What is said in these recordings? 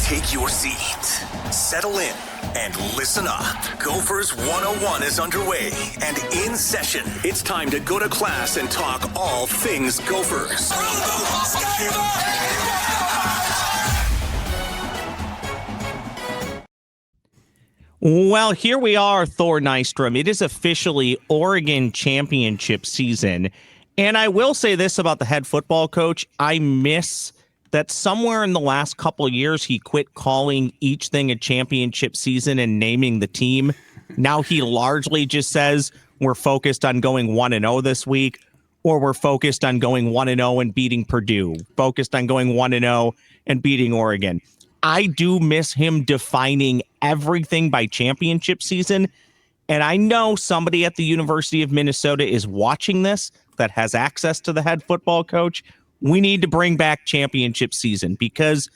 Take your seat, settle in, and listen up. Gophers 101 is underway and in session. It's time to go to class and talk all things Gophers. Well, here we are, Thor Nystrom. It is officially Oregon championship season. And I will say this about the head football coach. I miss that somewhere in the last couple of years, he quit calling each thing a championship season and naming the team. Now he largely just says we're focused on going 1-0 this week, or we're focused on going 1-0 and beating Purdue, focused on going 1-0 and beating Oregon. I do miss him defining everything by championship season. And I know somebody at the University of Minnesota is watching this that has access to the head football coach. We need to bring back championship season, because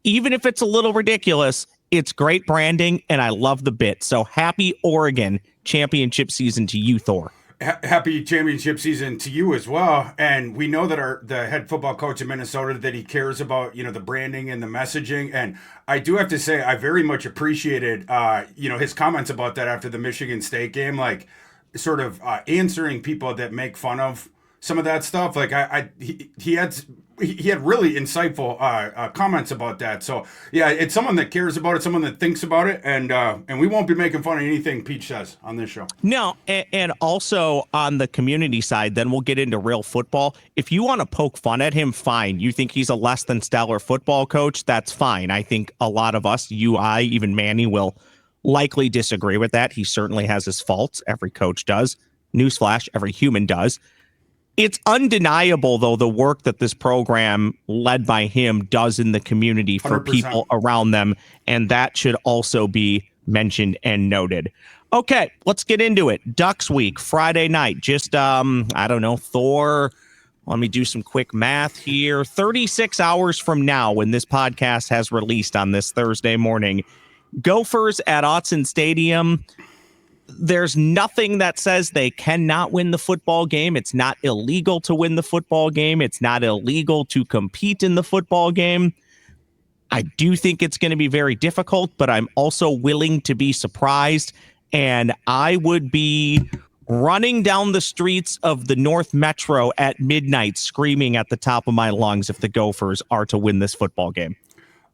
even if it's a little ridiculous, it's great branding and I love the bit. So happy Oregon championship season to you, Thor. Happy championship season to you as well. And we know that the head football coach in Minnesota, that he cares about, the branding and the messaging. And I do have to say, I very much appreciated, his comments about that after the Michigan State game, like sort of answering people that make fun of some of that stuff. Like he had really insightful comments about that. So yeah, it's someone that cares about it, someone that thinks about it, and we won't be making fun of anything Peach says on this show. No, and also on the community side, then we'll get into real football. If you want to poke fun at him, fine. You think he's a less than stellar football coach, that's fine. I think a lot of us, I, even Manny, will likely disagree with that. He certainly has his faults. Every coach does. Newsflash, every human does. It's undeniable, though, the work that this program led by him does in the community for 100%. People around them, and that should also be mentioned and noted. Okay, let's get into it. Ducks Week, Friday night. Just, Thor, let me do some quick math here. 36 hours from now, when this podcast has released on this Thursday morning, Gophers at Autzen Stadium. There's nothing that says they cannot win the football game. It's not illegal to win the football game. It's not illegal to compete in the football game. I do think it's going to be very difficult, but I'm also willing to be surprised. And I would be running down the streets of the North Metro at midnight, screaming at the top of my lungs if the Gophers are to win this football game.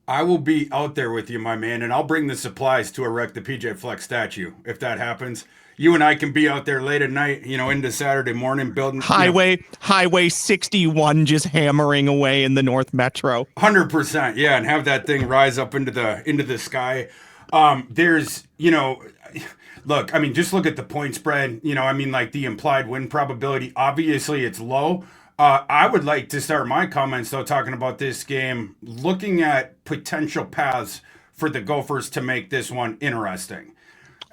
I will be out there with you, my man, and I'll bring the supplies to erect the PJ Flex statue if that happens. You and I can be out there late at night, into Saturday morning building Highway 61 just hammering away in the North Metro. 100%, yeah, and have that thing rise up into the sky. There's, look, I mean, just look at the point spread. Like the implied win probability. Obviously, it's low. I would like to start my comments, though, talking about this game, looking at potential paths for the Gophers to make this one interesting.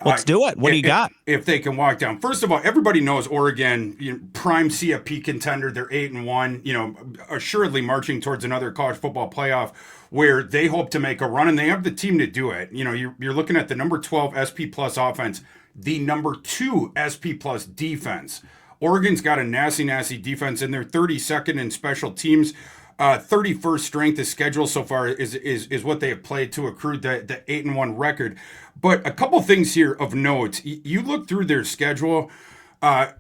Let's do it. What do you got? If they can walk down. First of all, everybody knows Oregon, prime CFP contender. They're 8-1, assuredly marching towards another college football playoff where they hope to make a run, and they have the team to do it. You're looking at the number 12 SP plus offense, the number 2 SP plus defense. Oregon's got a nasty defense, and they're 32nd in special teams. 31st strength of schedule so far is what they have played to accrue the 8-1 record. But a couple things here of note. You look through their schedule.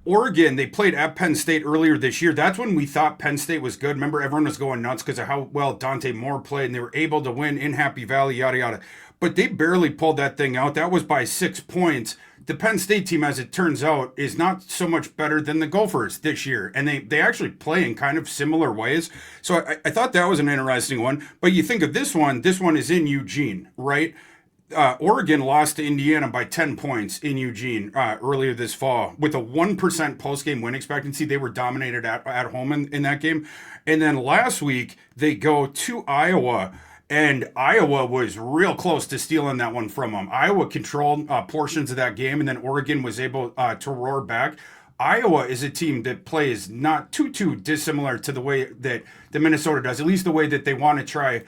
Oregon, they played at Penn State earlier this year. That's when we thought Penn State was good. Remember, everyone was going nuts because of how well Dante Moore played, and they were able to win in Happy Valley, yada, yada. But they barely pulled that thing out. That was by 6 points. The Penn State team, as it turns out, is not so much better than the Gophers this year. And they actually play in kind of similar ways. So I thought that was an interesting one. But you think of this one is in Eugene, right? Oregon lost to Indiana by 10 points in Eugene earlier this fall with a 1% post-game win expectancy. They were dominated at home in that game. And then last week, they go to Iowa. And Iowa was real close to stealing that one from them. Iowa controlled portions of that game, and then Oregon was able to roar back. Iowa is a team that plays not too dissimilar to the way that Minnesota does, at least the way that they want to try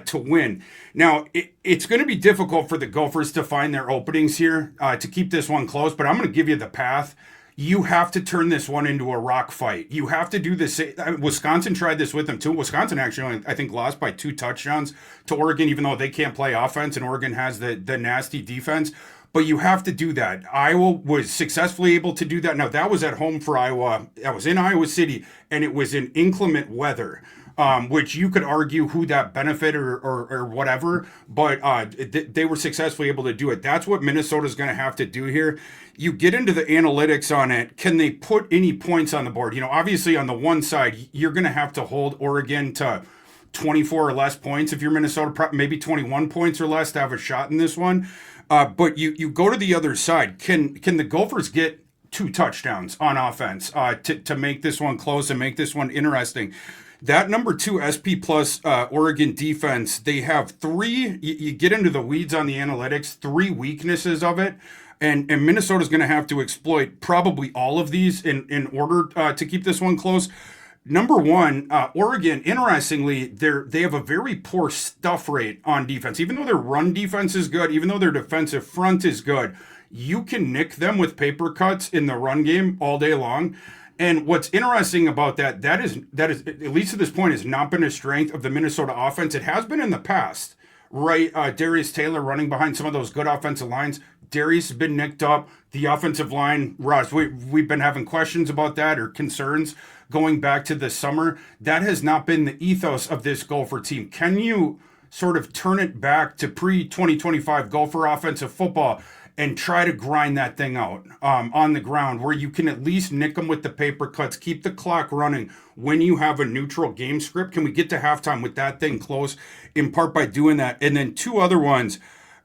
to win. Now, it's going to be difficult for the Gophers to find their openings here to keep this one close, but I'm going to give you the path. you have to turn this one into a rock fight. You have to do this. Wisconsin tried this with them too. Wisconsin actually, only, I think, lost by 2 touchdowns to Oregon, even though they can't play offense and Oregon has the nasty defense. But you have to do that. Iowa was successfully able to do that. Now, that was at home for Iowa. That was in Iowa City, and it was in inclement weather. Which you could argue who that benefited or whatever, but they were successfully able to do it. That's what Minnesota's going to have to do here. You get into the analytics on it. Can they put any points on the board? You know, obviously on the one side, you're going to have to hold Oregon to 24 or less points if you're Minnesota, maybe 21 points or less to have a shot in this one. But you go to the other side. Can the Gophers get 2 touchdowns on offense to make this one close and make this one interesting? That number 2 SP plus Oregon defense, they have 3, you get into the weeds on the analytics, 3 weaknesses of it. And Minnesota's going to have to exploit probably all of these in order to keep this one close. Number 1, Oregon, interestingly, they have a very poor stuff rate on defense. Even though their run defense is good, even though their defensive front is good, you can nick them with paper cuts in the run game all day long. And what's interesting about that is at least at this point has not been a strength of the Minnesota offense. It has been in the past, right? Darius Taylor running behind some of those good offensive lines. Darius has been nicked up. The offensive line, Ross, we've been having questions about that or concerns going back to the summer. That has not been the ethos of this Gopher team. Can you sort of turn it back to pre-2025 Gopher offensive football and try to grind that thing out on the ground where you can at least nick them with the paper cuts, keep the clock running when you have a neutral game script? Can we get to halftime with that thing close, in part by doing that? And then 2 other ones.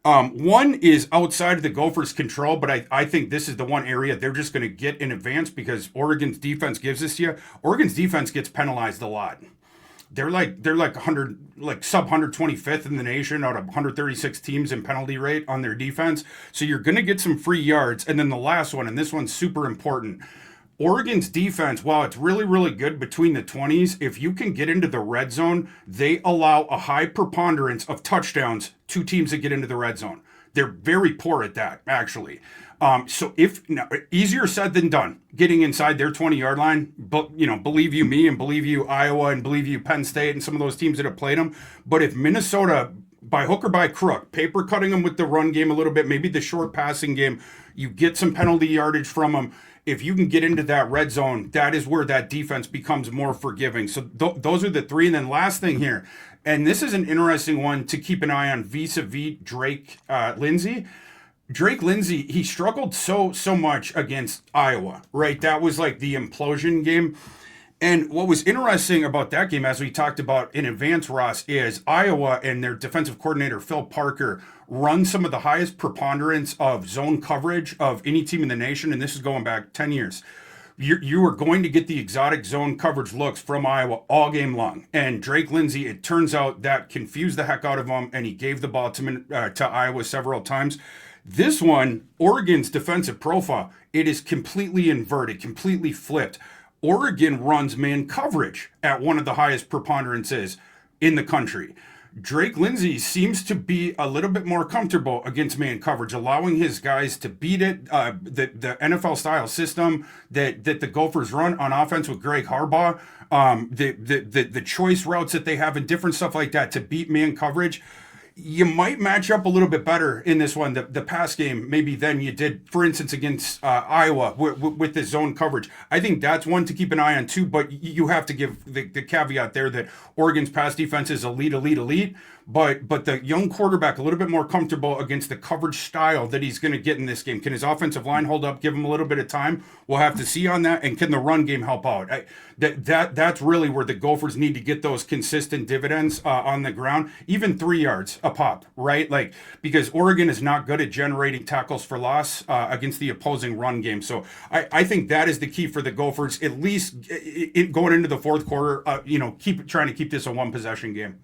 One is outside of the Gophers' control, but I think this is the one area they're just going to get in advance because Oregon's defense gives this to you. Oregon's defense gets penalized a lot. They're like 100, like sub 125th in the nation out of 136 teams in penalty rate on their defense. So you're going to get some free yards. And then the last one, and this one's super important. Oregon's defense, while it's really, really good between the 20s, if you can get into the red zone, they allow a high preponderance of touchdowns to teams that get into the red zone. They're very poor at that, actually. So easier said than done, getting inside their 20-yard line. But believe you me, and believe you Iowa, and believe you Penn State, and some of those teams that have played them. But if Minnesota, by hook or by crook, paper cutting them with the run game a little bit, maybe the short passing game, you get some penalty yardage from them. If you can get into that red zone, that is where that defense becomes more forgiving. So those are the 3. And then last thing here, and this is an interesting one to keep an eye on vis-a-vis Drake Lindsey. Drake Lindsey, he struggled so much against Iowa, right? That was like the implosion game. And what was interesting about that game, as we talked about in advance, Ross, is Iowa and their defensive coordinator, Phil Parker, run some of the highest preponderance of zone coverage of any team in the nation. And this is going back 10 years. You are going to get the exotic zone coverage looks from Iowa all game long. And Drake Lindsey, it turns out that confused the heck out of him, and he gave the ball to Iowa several times. This one, Oregon's defensive profile, it is completely inverted, completely flipped. Oregon runs man coverage at one of the highest preponderances in the country. Drake Lindsey seems to be a little bit more comfortable against man coverage, allowing his guys to beat it. The NFL style system that the Gophers run on offense with Greg Harbaugh, the choice routes that they have and different stuff like that to beat man coverage. You might match up a little bit better in this one, the pass game, maybe than you did, for instance, against Iowa with the zone coverage. I think that's one to keep an eye on too, but you have to give the caveat there that Oregon's pass defense is elite, but the young quarterback a little bit more comfortable against the coverage style that he's going to get in this game. Can his offensive line hold up, give him a little bit of time? We'll have to see on that. And can the run game help out? That's really where the Gophers need to get those consistent dividends on the ground, even 3 yards a pop, right? Like, because Oregon is not good at generating tackles for loss against the opposing run game. So I think that is the key for the Gophers, at least going into the fourth quarter, trying to keep this a 1-possession game.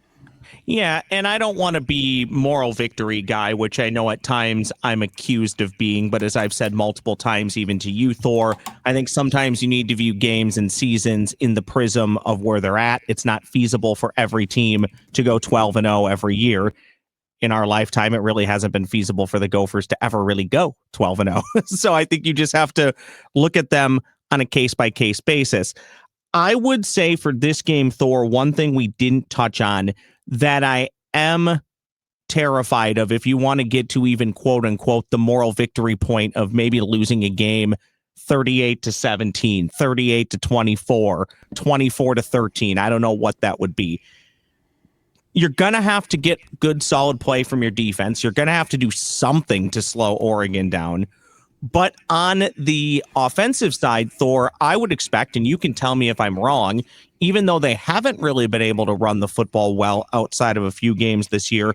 Yeah, and I don't want to be moral victory guy, which I know at times I'm accused of being, but as I've said multiple times, even to you, Thor, I think sometimes you need to view games and seasons in the prism of where they're at. It's not feasible for every team to go 12-0 every year. in our lifetime, it really hasn't been feasible for the Gophers to ever really go 12-0. So I think you just have to look at them on a case-by-case basis. I would say for this game, Thor, one thing we didn't touch on that I am terrified of, if you want to get to even quote unquote the moral victory point of maybe losing a game 38-17, 38-24, 24-13. I don't know what that would be. You're going to have to get good solid play from your defense. You're going to have to do something to slow Oregon down. But on the offensive side, Thor, I would expect, and you can tell me if I'm wrong, even though they haven't really been able to run the football well outside of a few games this year,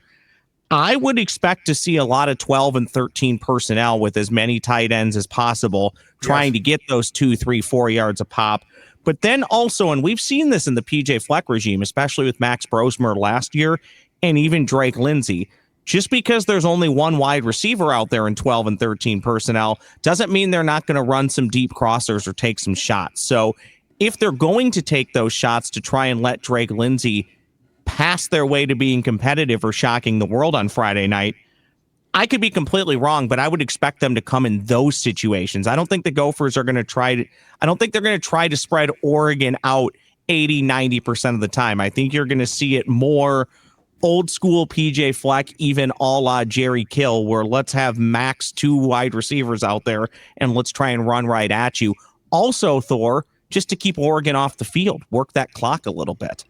I would expect to see a lot of 12 and 13 personnel with as many tight ends as possible, trying to get those 2, 3, 4 yards a pop. But then also, and we've seen this in the PJ Fleck regime, especially with Max Brosmer last year, and even Drake Lindsey, just because there's only one wide receiver out there in 12 and 13 personnel doesn't mean they're not going to run some deep crossers or take some shots. So if they're going to take those shots to try and let Drake Lindsey pass their way to being competitive or shocking the world on Friday night, I could be completely wrong, but I would expect them to come in those situations. I don't think the Gophers are going to I don't think they're going to try to spread Oregon out 80-90% of the time. I think you're going to see it more old school PJ Fleck, even a la Jerry Kill, where let's have max 2 wide receivers out there and let's try and run right at you. Also, Thor, just to keep Oregon off the field, work that clock a little bit.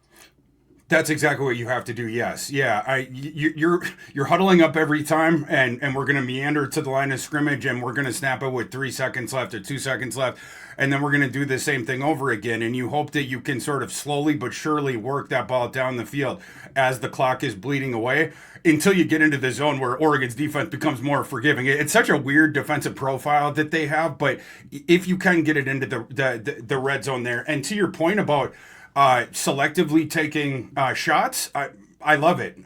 That's exactly what you have to do. Yes. Yeah. You're huddling up every time, and we're going to meander to the line of scrimmage, and we're going to snap it with 3 seconds left or 2 seconds left. And then we're going to do the same thing over again. And you hope that you can sort of slowly but surely work that ball down the field as the clock is bleeding away until you get into the zone where Oregon's defense becomes more forgiving. It's such a weird defensive profile that they have, but if you can get it into the red zone there, and to your point about selectively taking shots, I love it.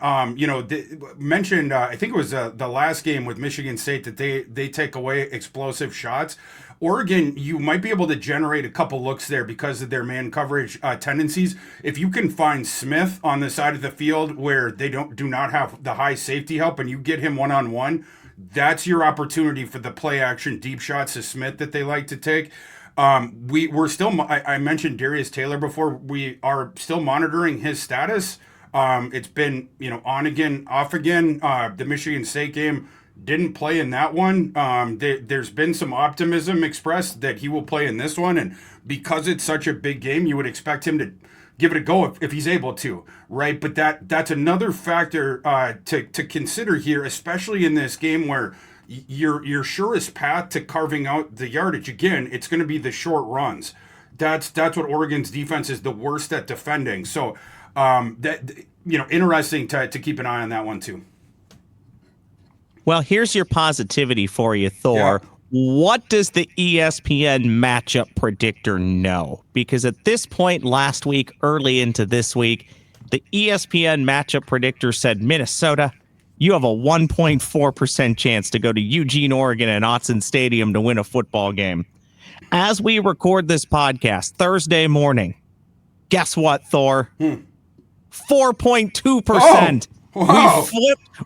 Mentioned, I think it was the last game with Michigan State that they take away explosive shots. Oregon, you might be able to generate a couple looks there because of their man coverage tendencies. If you can find Smith on the side of the field where they do not have the high safety help, and you get him one-on-one, that's your opportunity for the play action deep shots to Smith that they like to take. We're still, I mentioned Darius Taylor before. We are still monitoring his status. It's been, on again, off again. The Michigan State game didn't play in that one. There's been some optimism expressed that he will play in this one. And because it's such a big game, you would expect him to give it a go if he's able to, right? But that's another factor to consider here, especially in this game where your surest path to carving out the yardage, again, it's going to be the short runs. That's what Oregon's defense is the worst at defending. So interesting to keep an eye on that one too. Well, here's your positivity for you, Thor. Yeah. What does the ESPN matchup predictor know? Because at this point last week, early into this week, the ESPN matchup predictor said, Minnesota, you have a 1.4% chance to go to Eugene, Oregon and Autzen Stadium to win a football game. As we record this podcast Thursday morning, guess what, Thor? 4.2%. Oh, wow.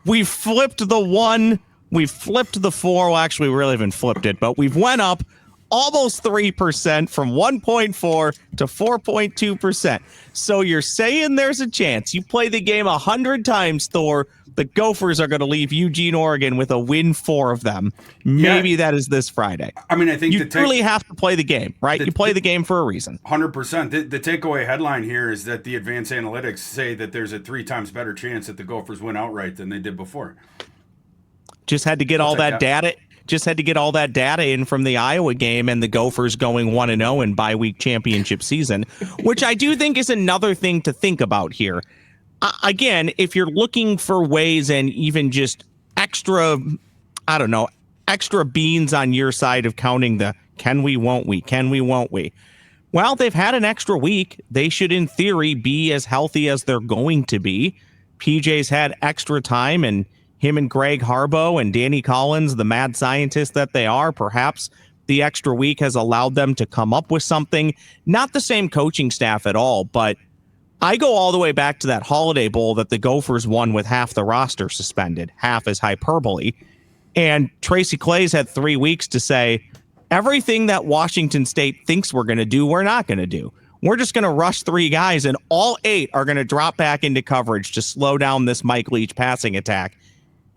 We flipped the 1. We flipped the 4. Well, actually, we really haven't flipped it, but we've went up almost 3% from 1.4 to 4.2%. So you're saying there's a chance. You play the game 100 times, Thor. The Gophers are going to leave Eugene, Oregon with a win 4 of them. Maybe that is this Friday. I mean, I think you really have to play the game, right? You play the game for a reason. 100%. The takeaway headline here is that the advanced analytics say that there's a 3 times better chance that the Gophers win outright than they did before. Just had to get all that data. Just had to get all that data in from the Iowa game and the Gophers going 1-0 in bye-week championship season, which I do think is another thing to think about here. Again, if you're looking for ways and even just extra beans on your side of counting the can we, won't we? Well, they've had an extra week. They should, in theory, be as healthy as they're going to be. PJ's had extra time, and him and Greg Harbaugh and Danny Collins, the mad scientists that they are, perhaps the extra week has allowed them to come up with something. Not the same coaching staff at all, but I go all the way back to that Holiday Bowl that the Gophers won with half the roster suspended. Half is hyperbole. And Tracy Claeys had 3 weeks to say, everything that Washington State thinks we're going to do, we're not going to do. We're just going to rush 3 guys, and all 8 are going to drop back into coverage to slow down this Mike Leach passing attack.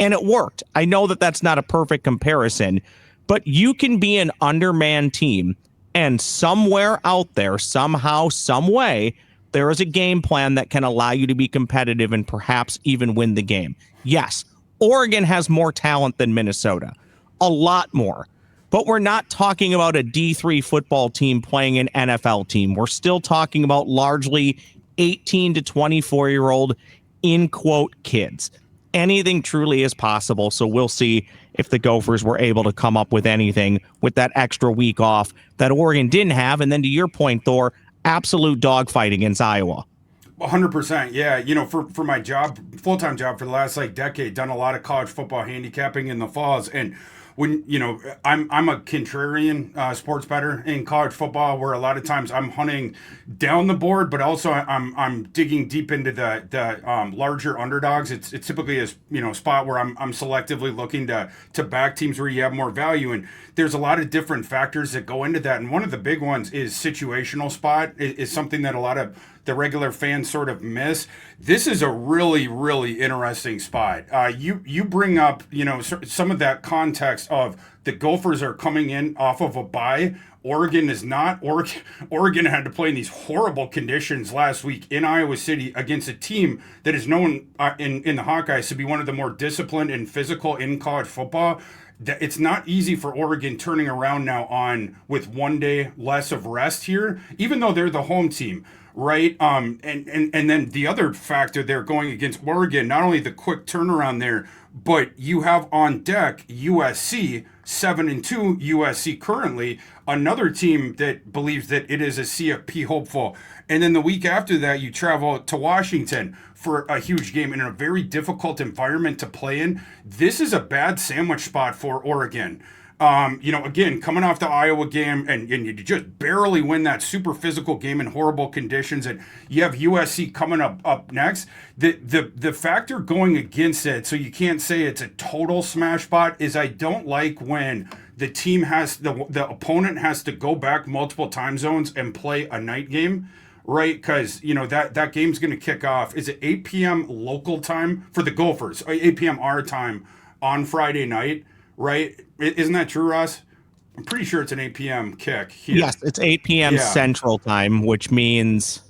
And it worked. I know that that's not a perfect comparison, but you can be an undermanned team, and somewhere out there, somehow, some way, there is a game plan that can allow you to be competitive and perhaps even win the game. Yes, Oregon has more talent than Minnesota, a lot more. But we're not talking about a D3 football team playing an NFL team. We're still talking about largely 18 to 24-year-old, in quote, kids. Anything truly is possible. So we'll see if the Gophers were able to come up with anything with that extra week off that Oregon didn't have. And then to your point, Thor, absolute dogfight against Iowa. 100%. Yeah. You know, for my job, full-time job for the last decade, done a lot of college football handicapping in the falls. And when, you know, I'm a contrarian sports bettor in college football, where a lot of times I'm hunting down the board, but also I'm digging deep into the larger underdogs. It's typically a spot where I'm selectively looking to back teams where you have more value, and there's a lot of different factors that go into that. And one of the big ones is situational spot is something that a lot of the regular fans sort of miss. This is a really, really interesting spot. You bring up, some of that context of the Gophers are coming in off of a bye. Oregon is not. Oregon had to play in these horrible conditions last week in Iowa City against a team that is known in the Hawkeyes to be one of the more disciplined and physical in college football. It's not easy for Oregon turning around now with 1 day less of rest here, even though they're the home team. Right. And then the other factor there going against Oregon, not only the quick turnaround there, but you have on deck USC, 7-2 USC currently, another team that believes that it is a CFP hopeful. And then the week after that, you travel to Washington for a huge game in a very difficult environment to play in. This is a bad sandwich spot for Oregon. Again, coming off the Iowa game and you just barely win that super physical game in horrible conditions, and you have USC coming up next. The factor going against it, so you can't say it's a total smash spot, is I don't like when the team the opponent has to go back multiple time zones and play a night game. Right, because that game's going to kick off. Is it 8 p.m. local time for the Gophers? 8 p.m. our time on Friday night. Right? Isn't that true, Ross? I'm pretty sure it's an 8 p.m. kick here. Yes, it's 8 p.m. Central Time, which means,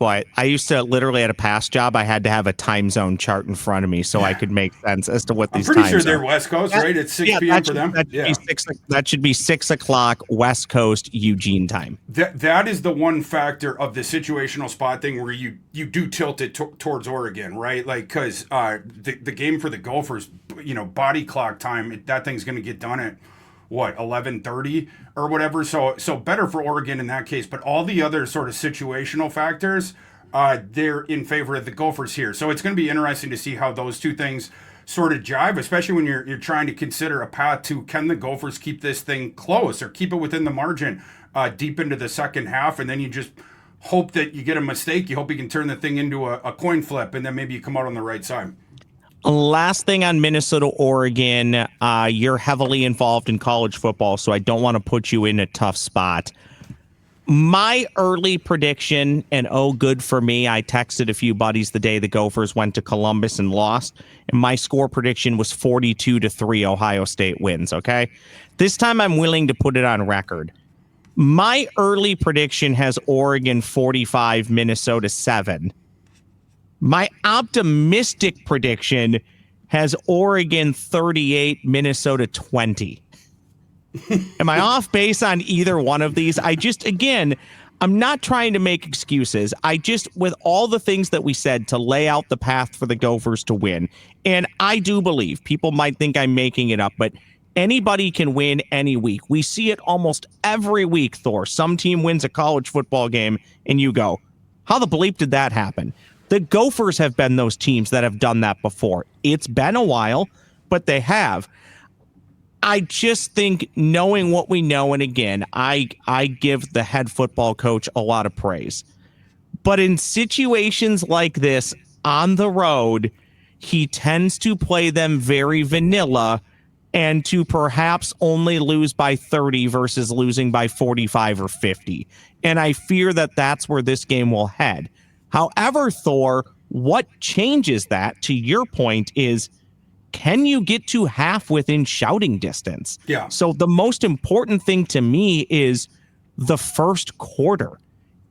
I used to literally at a past job, I had to have a time zone chart in front of me so I could make sense as to what these times are. I'm pretty sure they're West Coast, right? It's 6 p.m. for them. That should be 6 o'clock West Coast Eugene time. That is the one factor of the situational spot thing where you do tilt it towards Oregon, right? Because the game for the Gophers, body clock time, that thing's going to get done at 11:30 or whatever. So better for Oregon in that case. But all the other sort of situational factors, they're in favor of the Gophers here. So it's going to be interesting to see how those two things sort of jive, especially when you're trying to consider a path to, can the Gophers keep this thing close or keep it within the margin deep into the second half, and then you just hope that you get a mistake. You hope you can turn the thing into a coin flip, and then maybe you come out on the right side. Last thing on Minnesota, Oregon, you're heavily involved in college football, so I don't want to put you in a tough spot. My early prediction, and good for me, I texted a few buddies the day the Gophers went to Columbus and lost, and my score prediction was 42-3 Ohio State wins, okay? This time I'm willing to put it on record. My early prediction has Oregon 45, Minnesota 7. My optimistic prediction has Oregon 38, Minnesota 20. Am I off base on either one of these? I'm not trying to make excuses. With all the things that we said to lay out the path for the Gophers to win, and I do believe, people might think I'm making it up, but anybody can win any week. We see it almost every week, Thor. Some team wins a college football game, and you go, how the bleep did that happen? The Gophers have been those teams that have done that before. It's been a while, but they have. I just think, knowing what we know, and again, I give the head football coach a lot of praise. But in situations like this on the road, he tends to play them very vanilla and to perhaps only lose by 30 versus losing by 45 or 50. And I fear that that's where this game will head. However, Thor, what changes that, to your point, is can you get to half within shouting distance? Yeah. So the most important thing to me is the first quarter.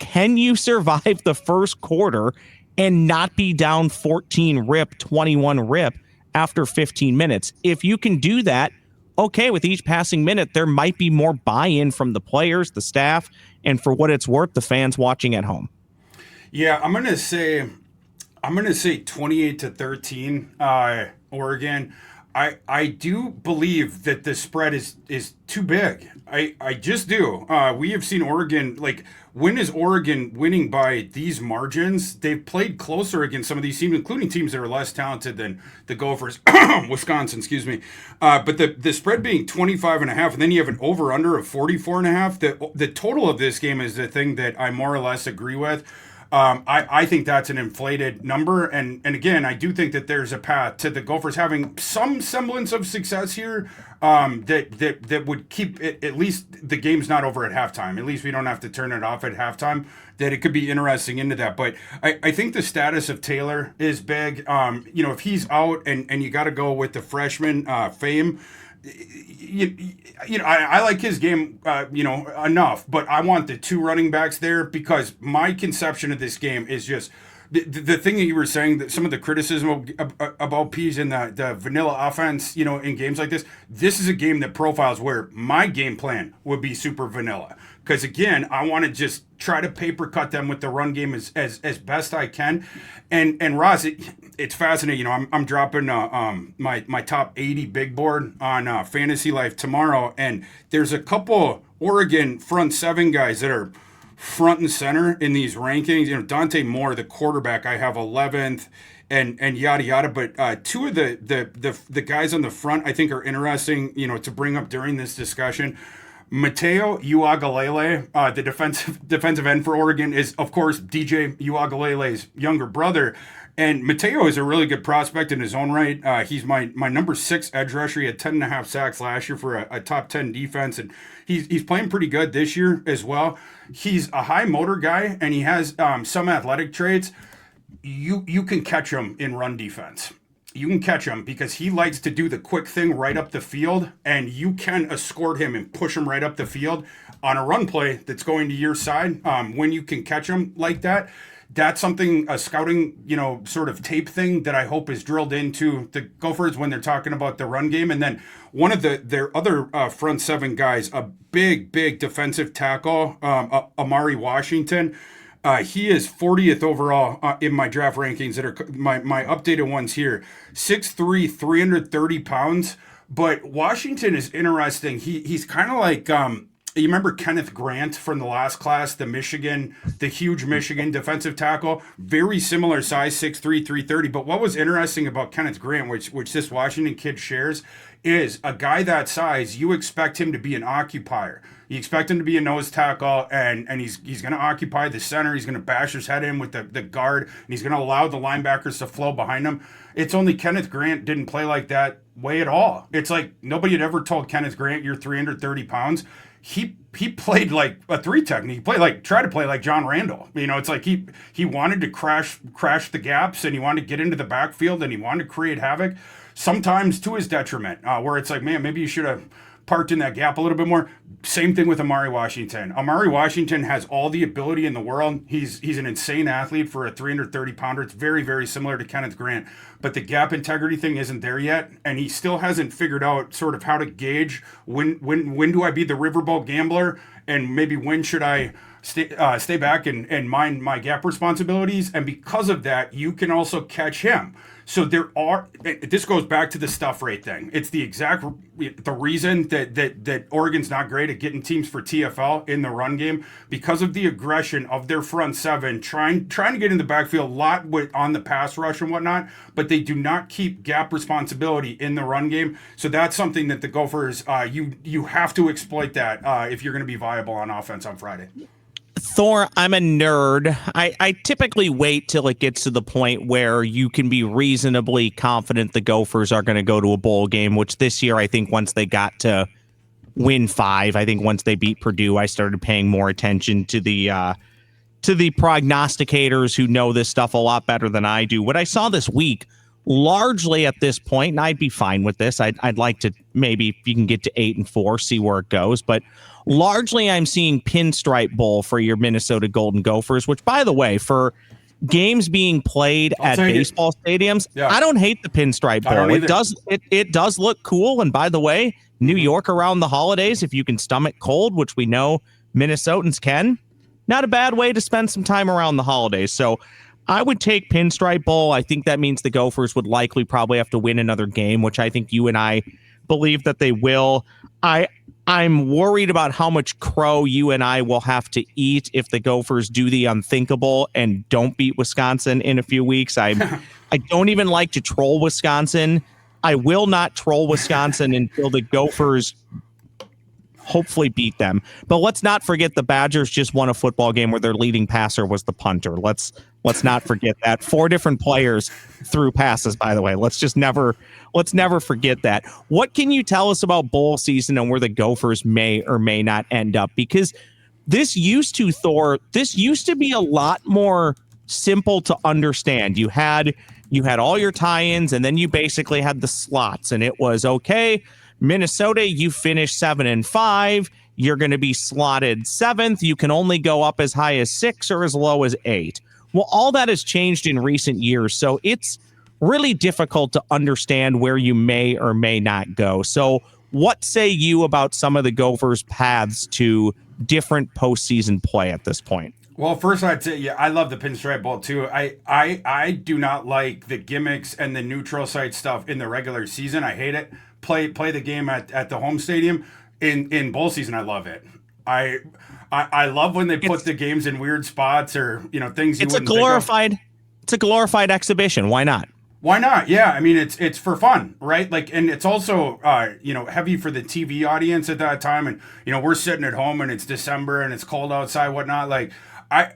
Can you survive the first quarter and not be down 14 rip, 21 rip after 15 minutes? If you can do that, okay, with each passing minute, there might be more buy-in from the players, the staff, and for what it's worth, the fans watching at home. Yeah, I'm gonna say 28-13, Oregon. I do believe that the spread is too big. I just do. We have seen Oregon, like, when is Oregon winning by these margins? They've played closer against some of these teams, including teams that are less talented than the Gophers, Wisconsin, excuse me. But the spread being 25.5, and then you have an over-under of 44.5. The total of this game is the thing that I more or less agree with. I think that's an inflated number, and again, I do think that there's a path to the Gophers having some semblance of success here. That would keep it, at least the game's not over at halftime. At least we don't have to turn it off at halftime. That it could be interesting into that. But I think the status of Taylor is big. If he's out and you got to go with the freshman fame. I like his game, enough, but I want the two running backs there because my conception of this game is just the thing that you were saying, that some of the criticism about Pease and the vanilla offense, in games like this. This is a game that profiles where my game plan would be super vanilla. Because again, I want to just try to paper cut them with the run game as best I can. And Ross, it's fascinating. I'm dropping my top 80 big board on Fantasy Life tomorrow, and there's a couple Oregon front seven guys that are front and center in these rankings. Dante Moore, the quarterback, I have 11th, and yada yada. But two of the guys on the front I think are interesting, to bring up during this discussion. Mateo Uagalele, the defensive end for Oregon, is, of course, DJ Uagalele's younger brother. And Mateo is a really good prospect in his own right. He's my number 6 edge rusher. He had 10.5 sacks last year for a top 10 defense. And he's playing pretty good this year as well. He's a high motor guy, and he has some athletic traits. You can catch him in run defense. You can catch him because he likes to do the quick thing right up the field, and you can escort him and push him right up the field on a run play that's going to your side. When you can catch him like that, that's something, a scouting, sort of tape thing that I hope is drilled into the Gophers when they're talking about the run game. And then one of their other front seven guys, a big defensive tackle, Amari Washington. He is 40th overall in my draft rankings that are my updated ones here. 6'3", 330 pounds. But Washington is interesting. He's kind of like, you remember Kenneth Grant from the last class, the huge Michigan defensive tackle? Very similar size, 6'3", 330. But what was interesting about Kenneth Grant, which this Washington kid shares, is a guy that size, you expect him to be an occupier. You expect him to be a nose tackle, and he's going to occupy the center. He's going to bash his head in with the guard, and he's going to allow the linebackers to flow behind him. It's only Kenneth Grant didn't play like that way at all. It's like nobody had ever told Kenneth Grant, you're 330 pounds. He played like a 3 technique. He tried to play like John Randall. It's like he wanted to crash the gaps, and he wanted to get into the backfield, and he wanted to create havoc, sometimes to his detriment, where it's like, man, maybe you should have parked in that gap a little bit more. Same thing with Amari Washington. Amari Washington has all the ability in the world. He's an insane athlete for a 330 pounder. It's very, very similar to Kenneth Grant, but the gap integrity thing isn't there yet, and he still hasn't figured out sort of how to gauge when do I be the riverboat gambler, and maybe when should I stay back and mind my gap responsibilities. And because of that, you can also catch him. So this goes back to the stuff rate thing. It's the reason that Oregon's not great at getting teams for TFL in the run game, because of the aggression of their front seven, trying to get in the backfield a lot on the pass rush and whatnot, but they do not keep gap responsibility in the run game. So that's something that the Gophers, you have to exploit that if you're going to be viable on offense on Friday. Thor, I'm a nerd. I typically wait till it gets to the point where you can be reasonably confident the Gophers are going to go to a bowl game, which this year, I think once they got to win 5, I think once they beat Purdue, I started paying more attention to the prognosticators who know this stuff a lot better than I do. What I saw this week, largely at this point, and I'd be fine with this. I'd like to maybe if you can get to 8-4, see where it goes. But largely, I'm seeing Pinstripe Bowl for your Minnesota Golden Gophers, which, by the way, for games being played at baseball stadiums, yeah. I don't hate the Pinstripe Bowl. It does look cool. And by the way, New York around the holidays, if you can stomach cold, which we know Minnesotans can, not a bad way to spend some time around the holidays. So I would take Pinstripe Bowl. I think that means the Gophers would likely probably have to win another game, which I think you and I believe that they will. I'm worried about how much crow you and I will have to eat if the Gophers do the unthinkable and don't beat Wisconsin in a few weeks. I don't even like to troll Wisconsin. I will not troll Wisconsin until the Gophers hopefully beat them. But let's not forget the Badgers just won a football game where their leading passer was the punter. Let's not forget that. 4 different players threw passes, by the way. Let's never forget that. What can you tell us about bowl season and where the Gophers may or may not end up? Because this used to be a lot more simple to understand. You had all your tie-ins, and then you basically had the slots, and it was okay. Minnesota, you finish 7-5. You're going to be slotted 7th. You can only go up as high as 6 or as low as 8. Well, all that has changed in recent years, so it's really difficult to understand where you may or may not go. So what say you about some of the Gophers' paths to different postseason play at this point? Well, first I'd say, yeah, I love the Pinstripe Bowl too. I do not like the gimmicks and the neutral site stuff in the regular season. I hate it. Play the game at the home stadium. In bowl season, I love it. I love when they put the games in weird spots or things. It's a glorified exhibition. Why not? Why not? Yeah, I mean it's for fun, right? Like, and it's also heavy for the TV audience at that time, and we're sitting at home and it's December and it's cold outside, whatnot. Like, I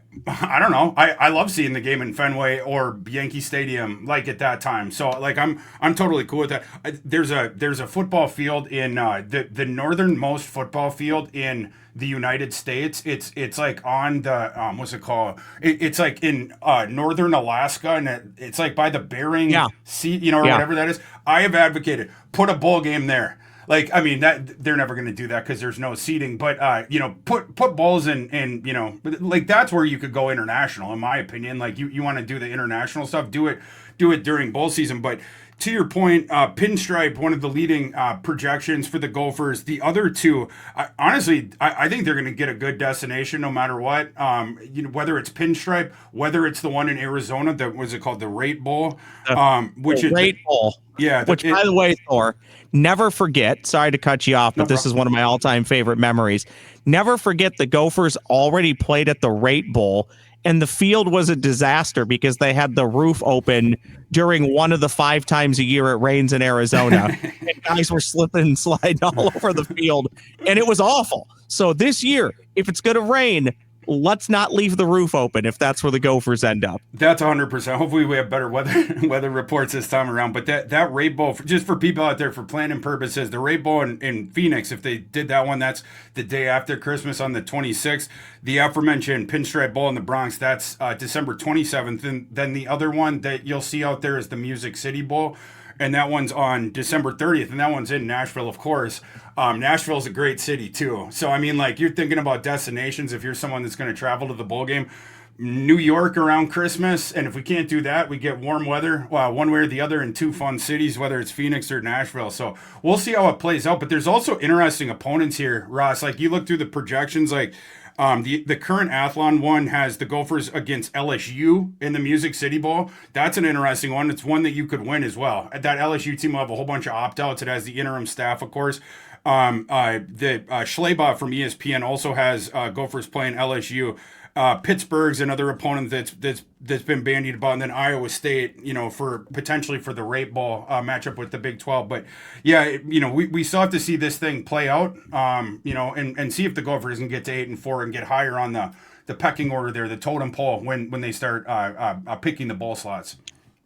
don't know. I love seeing the game in Fenway or Yankee Stadium like at that time. So like I'm totally cool with that. There's a football field in the northernmost football field in the United States. It's like on the what's it called? It's like in northern Alaska, and it's like by the Bering Sea, or whatever that is. I have advocated put a bowl game there. Like, I mean, that they're never going to do that because there's no seating. But put bowls in like that's where you could go international, in my opinion. Like you want to do the international stuff, do it during bowl season. But to your point, Pinstripe, one of the leading projections for the Gophers. The other two, honestly, I think they're going to get a good destination no matter what. Whether it's Pinstripe, whether it's the one in Arizona, that was it called the Rate Bowl, which is Rate Bowl. Yeah. Which, by the way, Thor, never forget. Sorry to cut you off, but this is one of my all-time favorite memories. Never forget the Gophers already played at the Rate Bowl. And the field was a disaster because they had the roof open during one of the 5 times a year it rains in Arizona. And guys were slipping and sliding all over the field. And it was awful. So this year, if it's going to rain, let's not leave the roof open if that's where the Gophers end up. That's 100%. Hopefully we have better weather reports this time around. But that Rate Bowl, just for people out there for planning purposes, the Rate Bowl in Phoenix, if they did that one, that's the day after Christmas on the 26th. The aforementioned Pinstripe Bowl in the Bronx, that's December 27th. And then the other one that you'll see out there is the Music City Bowl. And that one's on December 30th, and that one's in Nashville, of course. Nashville's a great city, too. So, I mean, like, you're thinking about destinations if you're someone that's going to travel to the bowl game. New York around Christmas, and if we can't do that, we get warm weather, one way or the other in 2 fun cities, whether it's Phoenix or Nashville. So we'll see how it plays out. But there's also interesting opponents here, Ross. Like, you look through the projections, like, the current Athlon one has the Gophers against LSU in the Music City Bowl. That's an interesting one. It's one that you could win as well. That LSU team will have a whole bunch of opt-outs. It has the interim staff, of course. The Schleba from ESPN also has Gophers playing LSU. Pittsburgh's another opponent that's been bandied about, and then Iowa State, for potentially for the Rate Bowl matchup with the Big 12. But yeah, we still have to see this thing play out, and see if the Gophers can get to 8-4 and get higher on the pecking order there, the totem pole when they start picking the bowl slots.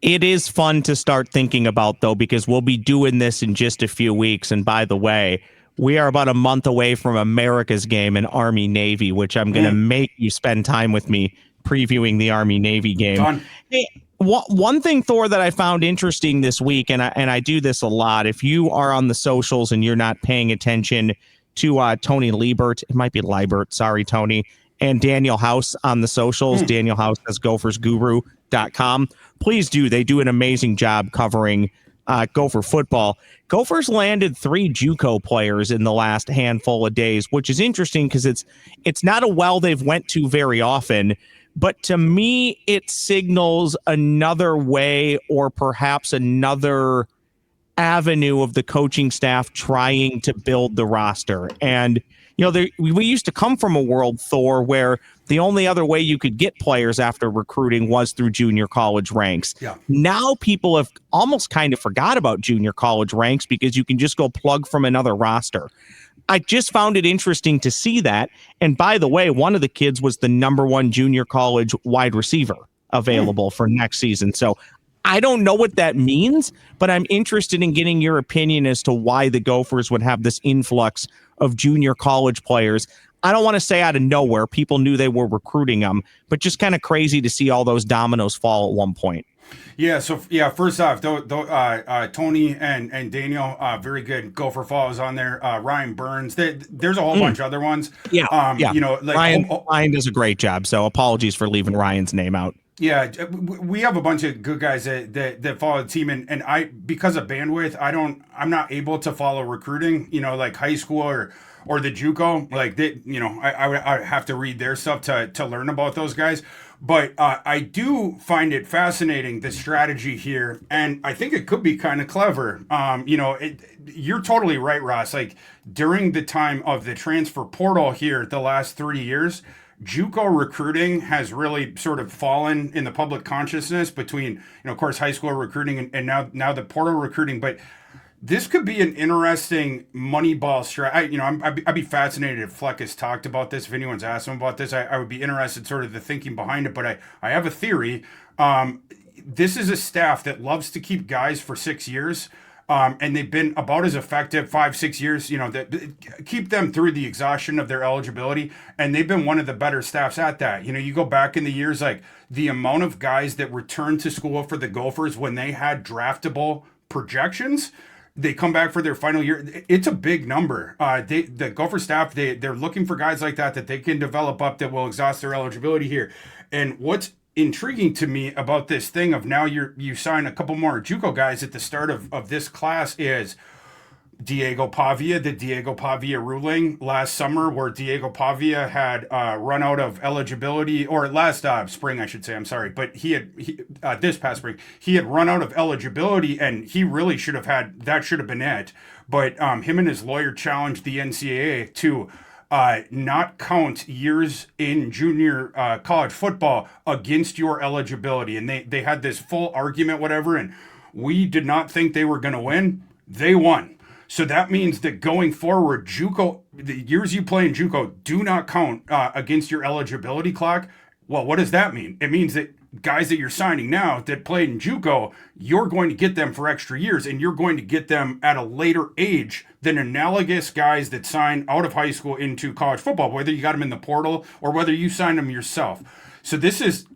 It is fun to start thinking about, though, because we'll be doing this in just a few weeks. And by the way, we are about a month away from America's game in Army-Navy, which I'm going to make you spend time with me previewing the Army-Navy game. Done. Hey, one thing, Thor, that I found interesting this week, and I do this a lot, if you are on the socials and you're not paying attention to Tony Liebert, it might be Liebert, sorry, Tony, and Daniel House on the socials. Daniel House has gophersguru.com. Please do. They do an amazing job covering Gopher football. Gophers landed 3 JUCO players in the last handful of days, which is interesting because it's not a well they've went to very often. But to me, it signals another way or perhaps another avenue of the coaching staff trying to build the roster. And, we used to come from a world, Thor, where the only other way you could get players after recruiting was through junior college ranks. Yeah. Now people have almost kind of forgot about junior college ranks because you can just go plug from another roster. I just found it interesting to see that. And by the way, one of the kids was the #1 junior college wide receiver available for next season. So I don't know what that means, but I'm interested in getting your opinion as to why the Gophers would have this influx of junior college players. I don't want to say out of nowhere. People knew they were recruiting them, but just kind of crazy to see all those dominoes fall at one point. Yeah, so first off, Tony and Daniel, very good Gopher follows on there. Ryan Burns, there's a whole bunch of other ones. Yeah. Ryan does a great job, so apologies for leaving Ryan's name out. Yeah, we have a bunch of good guys that follow the team, and I, because of bandwidth, I'm not able to follow recruiting, like high school or the JUCO, like they, I have to read their stuff to learn about those guys. But I do find it fascinating, the strategy here, and I think it could be kind of clever. You're totally right, Ross. Like during the time of the transfer portal here, the last 3 years, JUCO recruiting has really sort of fallen in the public consciousness between, of course, high school recruiting and now the portal recruiting. But this could be an interesting Moneyball strategy. I'd be fascinated if Fleck has talked about this. If anyone's asked him about this, I would be interested sort of the thinking behind it. But I have a theory. This is a staff that loves to keep guys for 6 years. And they've been about as effective 5-6 years, that keep them through the exhaustion of their eligibility. And they've been one of the better staffs at that. You go back in the years, like the amount of guys that returned to school for the Gophers when they had draftable projections, they come back for their final year. It's a big number. The Gopher staff, they're looking for guys like that they can develop up that will exhaust their eligibility here. And what's intriguing to me about this thing of now you sign a couple more JUCO guys at the start of this class is Diego Pavia, the Diego Pavia ruling last summer, where Diego Pavia had run out of eligibility, or last spring, I should say, I'm sorry, but he this past spring, he had run out of eligibility, and he really should have been it. But him and his lawyer challenged the NCAA to not count years in junior college football against your eligibility. And they had this full argument, whatever, and we did not think they were going to win. They won. So that means that going forward, JUCO, the years you play in JUCO do not count against your eligibility clock. Well, what does that mean? It means that guys that you're signing now that played in JUCO, you're going to get them for extra years, and you're going to get them at a later age than analogous guys that sign out of high school into college football, whether you got them in the portal or whether you signed them yourself. So this is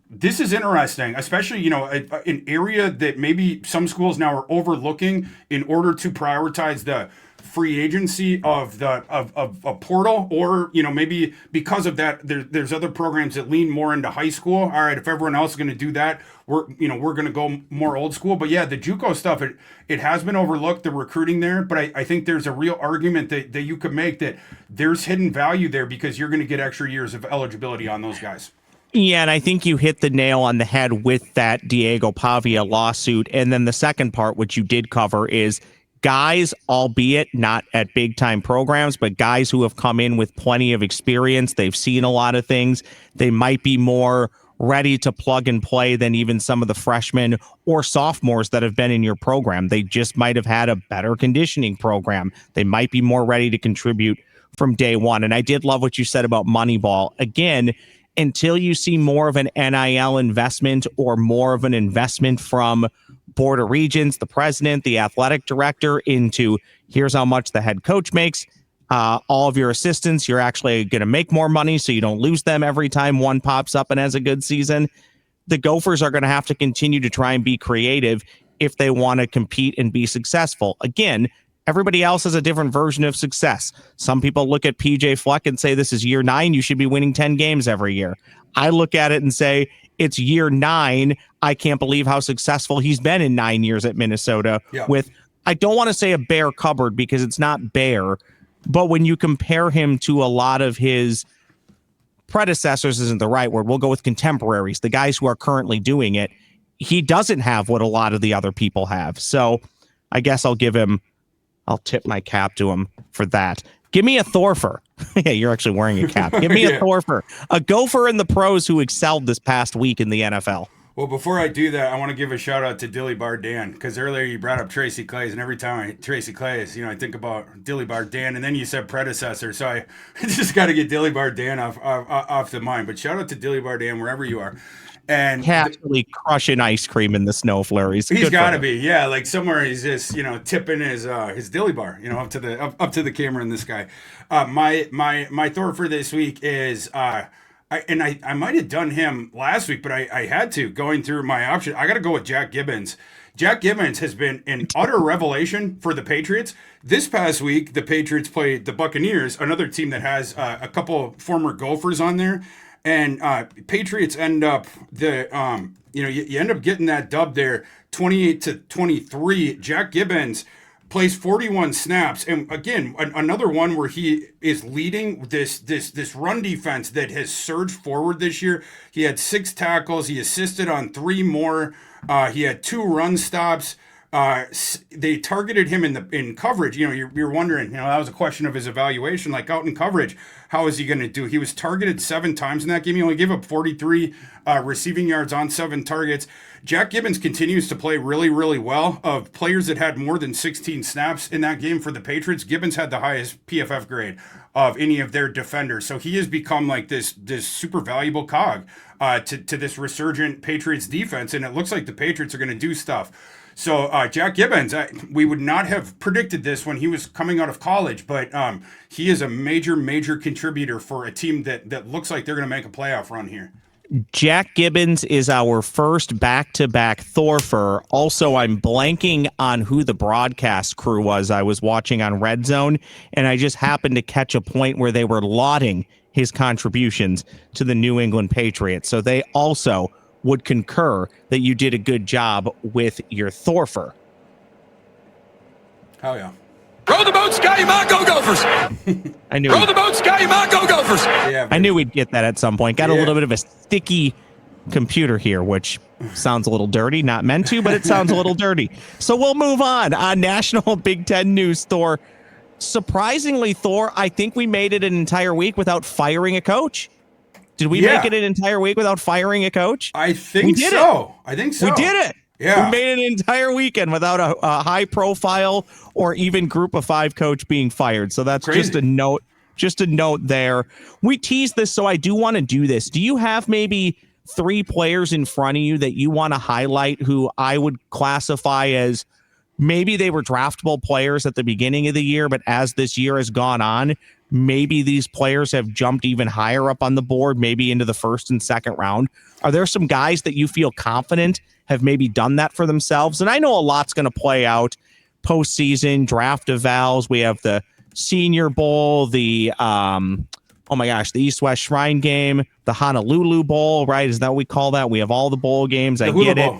interesting, especially, an area that maybe some schools now are overlooking in order to prioritize the free agency of a portal, or maybe because of that there's other programs that lean more into high school. All right, if everyone else is going to do that, we're going to go more old school. But yeah, the JUCO stuff, it has been overlooked, the recruiting there, but I think there's a real argument that you could make that there's hidden value there because you're going to get extra years of eligibility on those guys. Yeah, and I think you hit the nail on the head with that Diego Pavia lawsuit. And then the second part, which you did cover, is guys, albeit not at big time programs, but guys who have come in with plenty of experience. They've seen a lot of things. They might be more ready to plug and play than even some of the freshmen or sophomores that have been in your program. They just might have had a better conditioning program. They might be more ready to contribute from day one. And I did love what you said about Moneyball. Again, until you see more of an NIL investment or more of an investment from Board of Regents, the president, the athletic director into here's how much the head coach makes. All of your assistants, you're actually going to make more money so you don't lose them every time one pops up and has a good season. The Gophers are going to have to continue to try and be creative if they want to compete and be successful. Again, everybody else has a different version of success. Some people look at PJ Fleck and say, this is year 9. You should be winning 10 games every year. I look at it and say, it's year 9. I can't believe how successful he's been in 9 years at Minnesota with, I don't want to say a bare cupboard because it's not bare, but when you compare him to a lot of his predecessors isn't the right word. We'll go with contemporaries, the guys who are currently doing it. He doesn't have what a lot of the other people have. So I guess I'll tip my cap to him for that. Give me a Thorfer. Yeah, you're actually wearing a cap. Give me a Thorfer, a Gopher in the pros who excelled this past week in the NFL. Well, before I do that, I want to give a shout out to Dilly Bar Dan, because earlier you brought up Tracy Claeys, and every time Tracy Claeys, I think about Dilly Bar Dan, and then you said predecessor, so I just got to get Dilly Bar Dan off the mind. But shout out to Dilly Bar Dan wherever you are. And actually crushing ice cream in the snow flurries. He's got to be, yeah. Like somewhere he's just tipping his Dilly Bar, up to the camera in the sky. My Thor for this week is I might have done him last week, but I had to going through my option. I got to go with Jack Gibbons. Jack Gibbons has been an utter revelation for the Patriots. This past week, the Patriots played the Buccaneers, another team that has a couple former Gophers on there. And Patriots end up you end up getting that dub there, 28-23. Jack Gibbons plays 41 snaps, and again, another one where he is leading this run defense that has surged forward this year. He had 6 tackles. He assisted on 3 more. He had 2 run stops. They targeted him in coverage. You're wondering, that was a question of his evaluation, like out in coverage, how is he going to do? He was targeted 7 times in that game. He only gave up 43 receiving yards on 7 targets. Jack Gibbons continues to play really, really well. Of players that had more than 16 snaps in that game for the Patriots, Gibbons had the highest PFF grade of any of their defenders. So he has become like this super valuable cog to this resurgent Patriots defense, and it looks like the Patriots are going to do stuff. So Jack Gibbons, we would not have predicted this when he was coming out of college, but he is a major, major contributor for a team that looks like they're going to make a playoff run here. Jack Gibbons is our first back-to-back Thorfer. Also, I'm blanking on who the broadcast crew was. I was watching on Red Zone, and I just happened to catch a point where they were lauding his contributions to the New England Patriots. So they also would concur that you did a good job with your Thorfer. Hell yeah. Row the boat, Sky, you might go Gophers. I knew. Row the boat, Sky, you might go Gophers. Yeah, I knew we'd get that at some point. Got a little bit of a sticky computer here, which sounds a little dirty. Not meant to, but it sounds a little dirty. So we'll move on. National Big Ten news, Thor. Surprisingly, Thor, I think we made it an entire week without firing a coach. Did we make it an entire week without firing a coach? I think so. We did it. Yeah. We made an entire weekend without a high profile or even group of 5 coach being fired. So that's crazy. just a note there. We teased this, so I do want to do this. Do you have maybe 3 players in front of you that you want to highlight who I would classify as maybe they were draftable players at the beginning of the year, but as this year has gone on, maybe these players have jumped even higher up on the board, maybe into the 1st and 2nd round? Are there some guys that you feel confident have maybe done that for themselves? And I know a lot's going to play out postseason, draft evals. We have the Senior Bowl, the the East-West Shrine Game, the Honolulu Bowl, right? Is that what we call that? We have all the bowl games. I get it.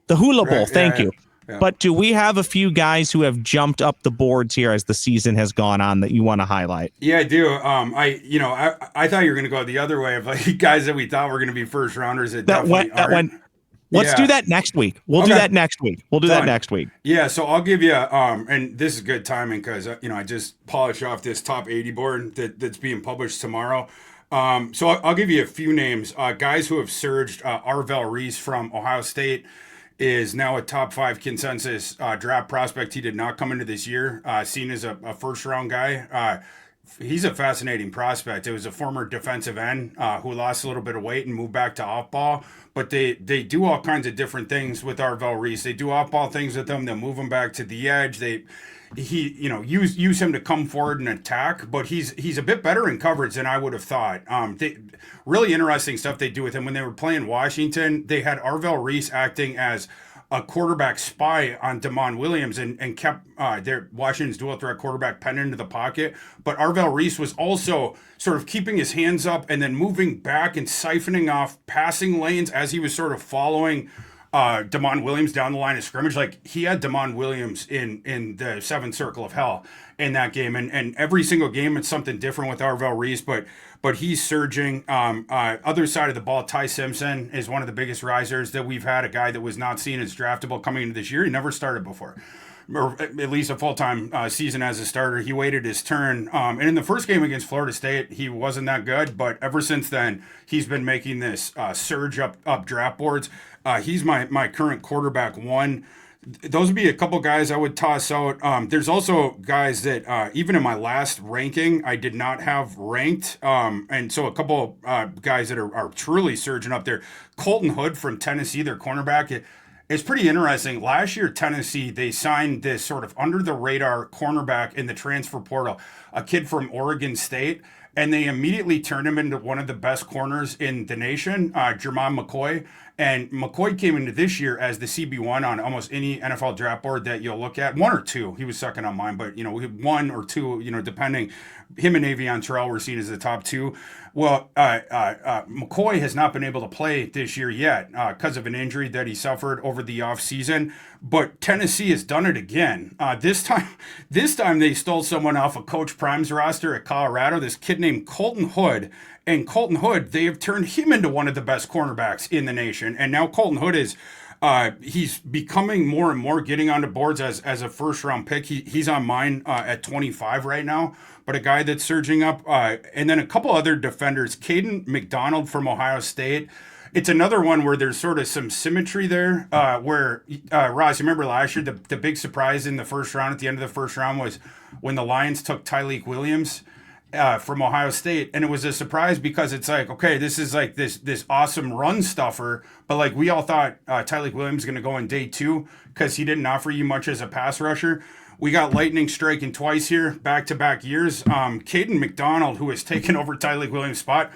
The Hula Bowl. Thank you. Yeah. But do we have a few guys who have jumped up the boards here as the season has gone on that you want to highlight? Yeah, I do. I thought you were going to go the other way of like guys that we thought were going to be first rounders that went. Let's do that next week. We'll do that next week. Yeah, so I'll give you and this is good timing because I just polished off this top 80 board that's being published tomorrow. So I'll give you a few names. Guys who have surged. Arvell Reese from Ohio State is now a top 5 consensus draft prospect. He did not come into this year seen as a first round guy. He's a fascinating prospect. It was a former defensive end who lost a little bit of weight and moved back to off ball. But they do all kinds of different things with Arvell Reese. They do off ball things with him. They'll move him back to the edge. Use him to come forward and attack. But he's a bit better in coverage than I would have thought. Really interesting stuff they do with him. When they were playing Washington, they had Arvell Reese acting as a quarterback spy on Damon Williams and kept their Washington's dual threat quarterback pinned into the pocket. But Arvell Reese was also sort of keeping his hands up and then moving back and siphoning off passing lanes as he was sort of following Damon Williams down the line of scrimmage. Like, he had Damon Williams in the seventh circle of hell in that game. And every single game it's something different with Arvell Reese, but he's surging. Other side of the ball, Ty Simpson is one of the biggest risers that we've had, a guy that was not seen as draftable coming into this year. He never started before, or at least a full-time season as a starter. He waited his turn. And in the first game against Florida State, he wasn't that good, but ever since then, he's been making this surge up draft boards. He's my current quarterback one. Those would be a couple guys I would toss out. There's also guys that even in my last ranking, I did not have ranked. And so a couple guys that are truly surging up there. Colton Hood from Tennessee, their cornerback. It's pretty interesting. Last year, Tennessee, they signed this sort of under-the-radar cornerback in the transfer portal, a kid from Oregon State, and they immediately turned him into one of the best corners in the nation, Jermon McCoy. And McCoy came into this year as the CB1 on almost any NFL draft board that you'll look at. One or two. He was second on mine, but, one or two, depending. Him and Avion Terrell were seen as the top two. Well, McCoy has not been able to play this year yet because of an injury that he suffered over the offseason. But Tennessee has done it again. This time they stole someone off of Coach Prime's roster at Colorado, this kid named Colton Hood. And Colton Hood, they have turned him into one of the best cornerbacks in the nation. And now Colton Hood is he's becoming more and more getting onto boards as a first round pick. He's on mine at 25 right now, but a guy that's surging up. And then a couple other defenders, Caden McDonald from Ohio State. It's another one where there's sort of some symmetry there where, Ross, you remember last year, the big surprise in the first round, at the end of the first round, was when the Lions took Tyleik Williams from Ohio State. And it was a surprise because it's like, okay, this is like this awesome run stuffer, but like we all thought Tyleik Williams is going to go in day two because he didn't offer you much as a pass rusher. We got lightning striking twice here, back-to-back years. Caden McDonald, who has taken over Tyleik Williams' spot,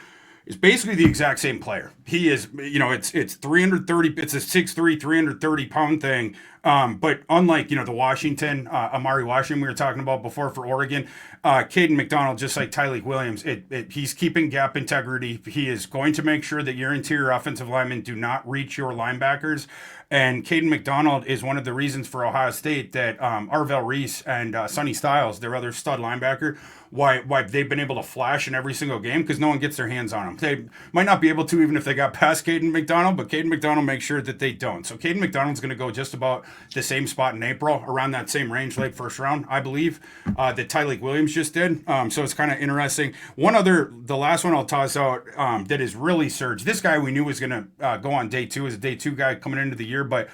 is basically the exact same player. He is, it's 330, it's a 6'3", 330-pound thing. But unlike, the Washington, Amari Washington we were talking about before for Oregon, Caden McDonald, just like Tyleik Williams, he's keeping gap integrity. He is going to make sure that your interior offensive linemen do not reach your linebackers. And Caden McDonald is one of the reasons for Ohio State that Arvell Reese and Sonny Styles, their other stud linebacker, why they've been able to flash in every single game, because no one gets their hands on them. They might not be able to even if they got past Caden McDonald, but Caden McDonald makes sure that they don't. So Caden McDonald's going to go just about the same spot in April, around that same range, late first round, I believe, that Tyleik Williams just did. So it's kind of interesting. The last one I'll toss out that is really surged. This guy we knew was going to go on day two, as a day two guy coming into the year, but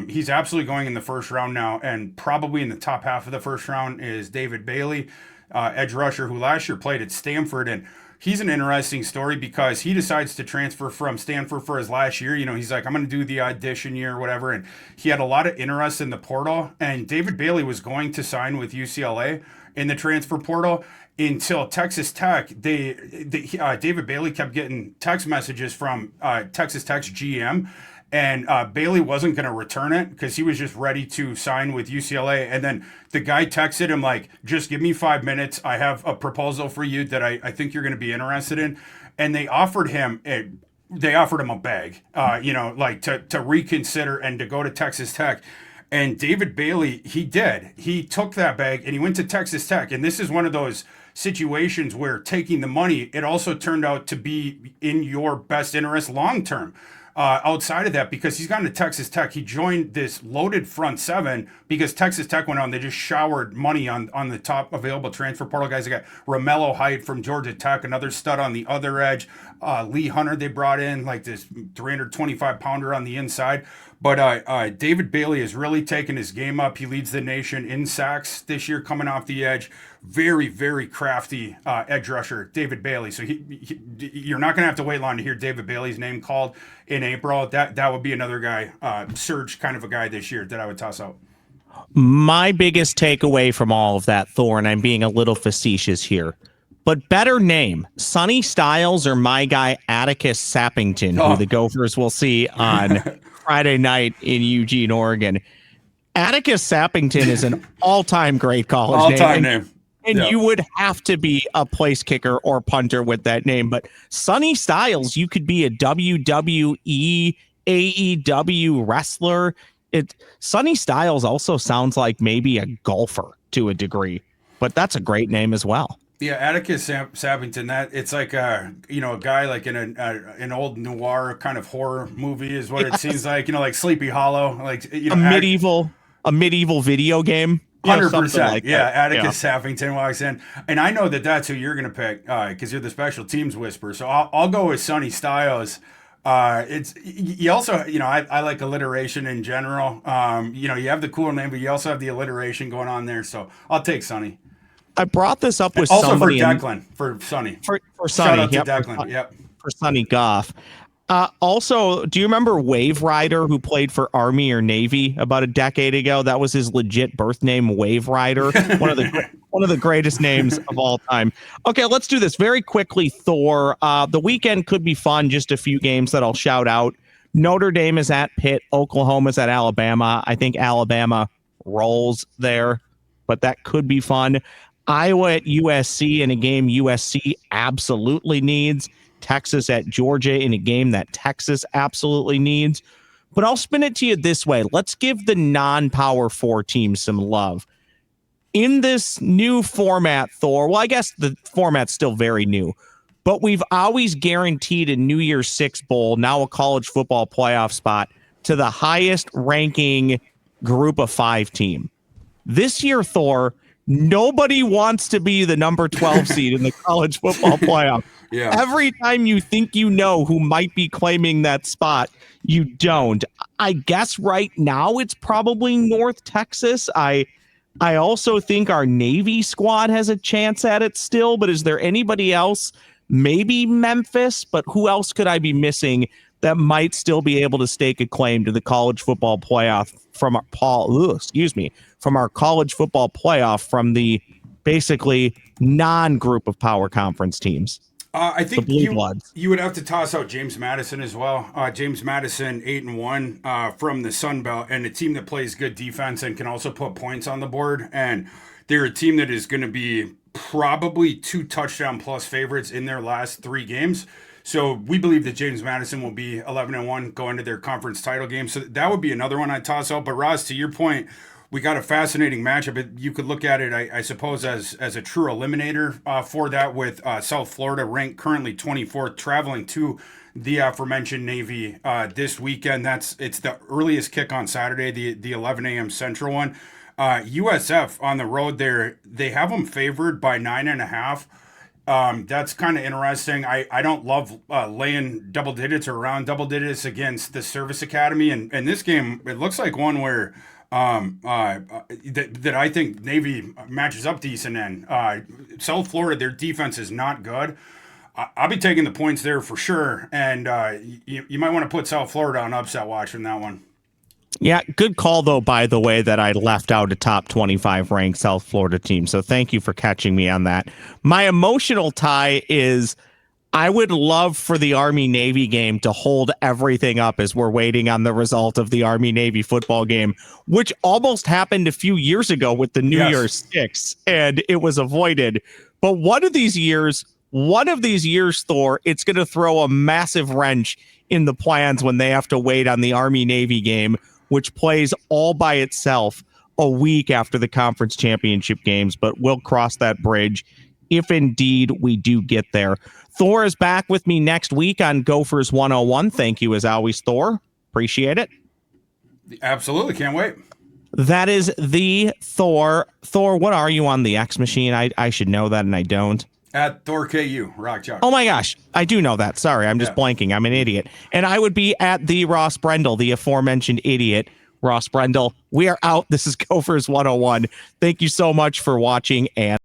he's absolutely going in the first round now, and probably in the top half of the first round is David Bailey, edge rusher, who last year played at Stanford. And he's an interesting story because he decides to transfer from Stanford for his last year. He's like, I'm going to do the audition year or whatever. And he had a lot of interest in the portal. And David Bailey was going to sign with UCLA in the transfer portal until Texas Tech. David Bailey kept getting text messages from Texas Tech's GM. And Bailey wasn't going to return it because he was just ready to sign with UCLA. And then the guy texted him like, just give me 5 minutes. I have a proposal for you that I think you're going to be interested in. And they offered him a bag, to reconsider and to go to Texas Tech. And David Bailey, he did. He took that bag and he went to Texas Tech. And this is one of those situations where taking the money, it also turned out to be in your best interest long term. Outside of that, because he's gone to Texas Tech, he joined this loaded front seven because Texas Tech went on. They just showered money on the top available transfer portal guys. They got Romello Height from Georgia Tech, another stud on the other edge. Lee Hunter they brought in, like this 325-pounder on the inside. But David Bailey has really taken his game up. He leads the nation in sacks this year, coming off the edge. Very, very crafty edge rusher, David Bailey. So you're not going to have to wait long to hear David Bailey's name called in April. That would be another guy, surge kind of a guy this year that I would toss out. My biggest takeaway from all of that, Thor, and I'm being a little facetious here, but better name, Sonny Styles or my guy Atticus Sappington, who the Gophers will see on Friday night in Eugene, Oregon. Atticus Sappington is an all-time great college all-time name. And you would have to be a place kicker or punter with that name. But Sonny Styles, you could be a WWE, AEW wrestler. Sonny Styles also sounds like maybe a golfer to a degree, but that's a great name as well. Yeah, Atticus Sappington. That it's like a guy like in an old noir kind of horror movie is what it seems like. Like Sleepy Hollow, like a medieval video game. 100%. Like Atticus Sappington walks in, and I know that's who you're going to pick because you're the special teams whisperer. So I'll go with Sonny Styles. It's you also I like alliteration in general. You have the cool name, but you also have the alliteration going on there. So I'll take Sonny. I brought this up with also somebody for Declan for Sonny. For Sonny, shout out to Declan. Yep. For Sonny Goff. Also, do you remember Wave Rider, who played for Army or Navy about a decade ago? That was his legit birth name, Wave Rider. One of the greatest names of all time. Okay, let's do this very quickly, Thor. The weekend could be fun. Just a few games that I'll shout out. Notre Dame is at Pitt. Oklahoma's at Alabama. I think Alabama rolls there, but that could be fun. Iowa at USC in a game USC absolutely needs. Texas at Georgia in a game that Texas absolutely needs. But I'll spin it to you this way. Let's give the non-Power 4 teams some love. In this new format, Thor, well, I guess the format's still very new, but we've always guaranteed a New Year's Six Bowl, now a college football playoff spot, to the highest ranking group of 5 team. This year, Thor, nobody wants to be the number 12 seed in the college football playoff. Yeah. Every time you think you know who might be claiming that spot, you don't. I guess right now it's probably North Texas. I also think our Navy squad has a chance at it still, but is there anybody else? Maybe Memphis, but who else could I be missing that might still be able to stake a claim to the college football playoff from our from our college football playoff from the basically non-group of power conference teams? I think you would have to toss out James Madison as well. James Madison 8-1 from the Sun Belt, and a team that plays good defense and can also put points on the board. And they're a team that is going to be probably 2 touchdown plus favorites in their last 3 games. So we believe that James Madison will be 11-1 going to their conference title game. So that would be another one I'd toss out. But Roz, to your point, we got a fascinating matchup. You could look at it, I suppose, as a true eliminator for that, with South Florida ranked currently 24th, traveling to the aforementioned Navy this weekend. It's the earliest kick on Saturday, the 11 a.m. Central one. USF on the road there, they have them favored by 9.5. That's kind of interesting. I don't love laying double digits or around double digits against the Service Academy. And this game, it looks like one where that I think Navy matches up decent in. South Florida, their defense is not good. I'll be taking the points there for sure. And you might want to put South Florida on upset watch from that one. Yeah, good call, though, by the way, that I left out a top 25 ranked South Florida team. So thank you for catching me on that. My emotional tie is I would love for the Army-Navy game to hold everything up as we're waiting on the result of the Army-Navy football game, which almost happened a few years ago with the New Year's Six, and it was avoided. But one of these years, Thor, it's going to throw a massive wrench in the plans when they have to wait on the Army-Navy game, which plays all by itself a week after the conference championship games. But we'll cross that bridge if indeed we do get there. Thor is back with me next week on Gophers 101. Thank you as always, Thor. Appreciate it. Absolutely. Can't wait. That is the Thor. Thor, what are you on the X machine? I should know that, and I don't. At Thor KU, Rock Chalk. Oh my gosh, I do know that. Sorry, I'm just blanking. I'm an idiot. And I would be at the Ross Brendel, the aforementioned idiot. Ross Brendel, we are out. This is Gophers 101. Thank you so much for watching and